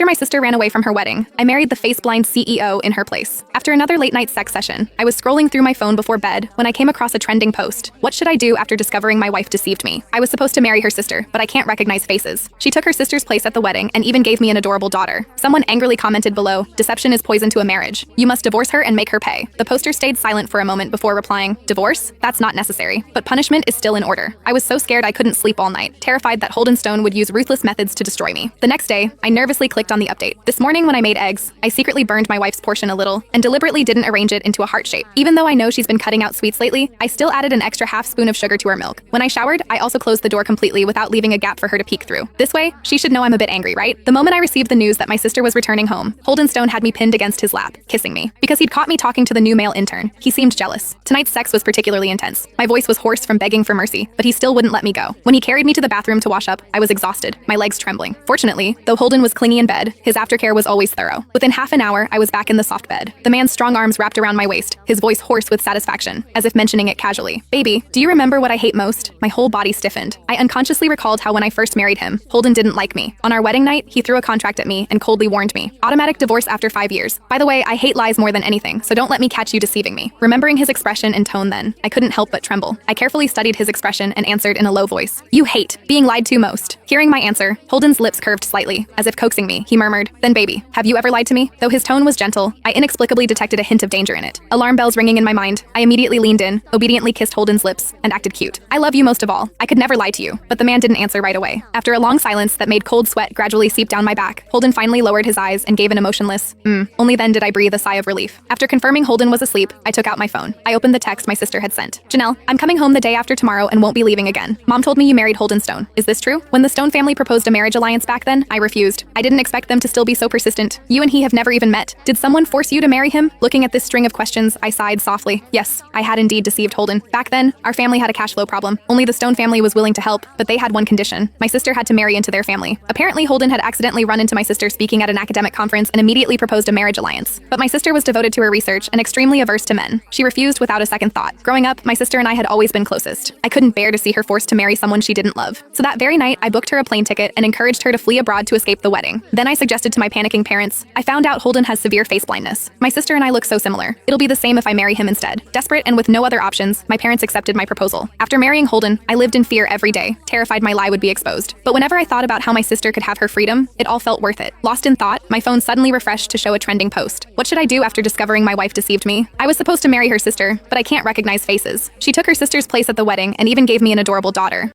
After my sister ran away from her wedding, I married the face-blind CEO in her place. After another late-night sex session, I was scrolling through my phone before bed when I came across a trending post. What should I do after discovering my wife deceived me? I was supposed to marry her sister, but I can't recognize faces. She took her sister's place at the wedding and even gave me an adorable daughter. Someone angrily commented below, "Deception is poison to a marriage. You must divorce her and make her pay." The poster stayed silent for a moment before replying, "Divorce? That's not necessary. But punishment is still in order." I was so scared I couldn't sleep all night, terrified that Holden Stone would use ruthless methods to destroy me. The next day, I nervously clicked on the update. This morning when I made eggs, I secretly burned my wife's portion a little and deliberately didn't arrange it into a heart shape. Even though I know she's been cutting out sweets lately, I still added an extra half spoon of sugar to her milk. When I showered, I also closed the door completely without leaving a gap for her to peek through. This way, she should know I'm a bit angry, right? The moment I received the news that my sister was returning home, Holden Stone had me pinned against his lap, kissing me. Because he'd caught me talking to the new male intern, he seemed jealous. Tonight's sex was particularly intense. My voice was hoarse from begging for mercy, but he still wouldn't let me go. When he carried me to the bathroom to wash up, I was exhausted, my legs trembling. Fortunately, though Holden was clingy in bed, his aftercare was always thorough. Within half an hour, I was back in the soft bed. The man's strong arms wrapped around my waist, his voice hoarse with satisfaction, as if mentioning it casually. "Baby, do you remember what I hate most?" My whole body stiffened. I unconsciously recalled how when I first married him, Holden didn't like me. On our wedding night, he threw a contract at me and coldly warned me. Automatic divorce after 5 years. By the way, I hate lies more than anything, so don't let me catch you deceiving me. Remembering his expression and tone then, I couldn't help but tremble. I carefully studied his expression and answered in a low voice. "You hate being lied to most." Hearing my answer, Holden's lips curved slightly, as if coaxing me. He murmured, "Then baby, have you ever lied to me?" Though his tone was gentle, I inexplicably detected a hint of danger in it. Alarm bells ringing in my mind, I immediately leaned in, obediently kissed Holden's lips, and acted cute. "I love you most of all. I could never lie to you." But the man didn't answer right away. After a long silence that made cold sweat gradually seep down my back, Holden finally lowered his eyes and gave an emotionless, Only then did I breathe a sigh of relief. After confirming Holden was asleep, I took out my phone. I opened the text my sister had sent. "Janelle, I'm coming home the day after tomorrow and won't be leaving again. Mom told me you married Holden Stone. Is this true?" When the Stone family proposed a marriage alliance back then, I refused. I didn't expect them to still be so persistent. "You and he have never even met. Did someone force you to marry him?" Looking at this string of questions, I sighed softly. Yes, I had indeed deceived Holden. Back then, our family had a cash flow problem. Only the Stone family was willing to help, but they had one condition. My sister had to marry into their family. Apparently, Holden had accidentally run into my sister speaking at an academic conference and immediately proposed a marriage alliance. But my sister was devoted to her research and extremely averse to men. She refused without a second thought. Growing up, my sister and I had always been closest. I couldn't bear to see her forced to marry someone she didn't love. So that very night, I booked her a plane ticket and encouraged her to flee abroad to escape the wedding. Then I suggested to my panicking parents, "I found out Holden has severe face blindness. My sister and I look so similar. It'll be the same if I marry him instead." Desperate and with no other options, my parents accepted my proposal. After marrying Holden, I lived in fear every day, terrified my lie would be exposed. But whenever I thought about how my sister could have her freedom, it all felt worth it. Lost in thought, my phone suddenly refreshed to show a trending post. What should I do after discovering my wife deceived me? I was supposed to marry her sister, but I can't recognize faces. She took her sister's place at the wedding and even gave me an adorable daughter.